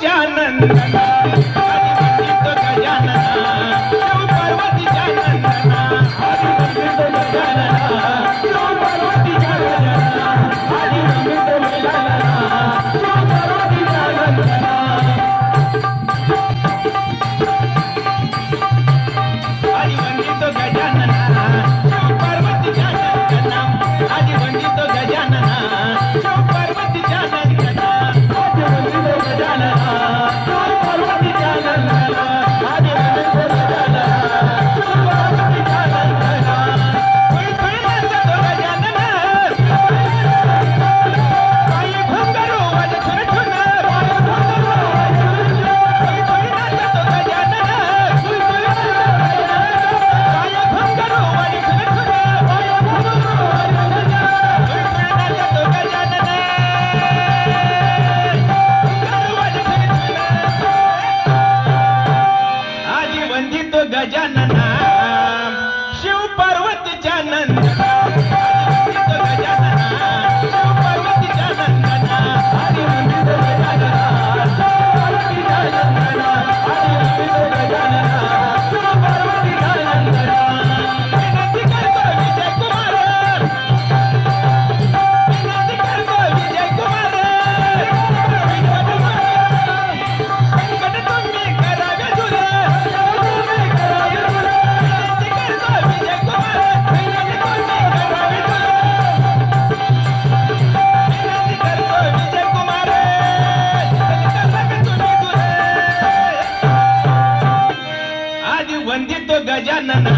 पार्वतीच्या नंदना आधी वंदितो गजानना शिव पार्वतीच्या नंदना आधी वंदितो गजानना शिव पार्वतीच्या नंदना आधी वंदितो गजानना शिव पार्वतीच्या नंदना आधी वंदितो गजानना शिव पार्वतीच्या नंदना आधी वंदितो गजानना शिव पार्वतीच्या नंदना आधी वंदितो गजानना शिव पार्वतीच्या नंदना आधी वंदितो गजानना शिव पार्वतीच्या नंदना कोई नाचतो गजानना पायी घुंगरू वाजत छुन पायी घुंगरू वाजत कोई नाचतो गजानना पायी घुंगरू वाजत छुन पायी घुंगरू वंदितो गजानना शिव पार्वतीच्या नंदना वंदितो गजानना शिव पार्वतीच्या नंदना आधी वंदितो गजानना शिव पार्वतीच्या नंदना आधी वंदितो गजानना शिव पार्वतीच्या नंदना विनंती करतो विजय कुमार विनंती करतो विजय कुमार संकट तुम्ही करावे दूर वंदितो गजानना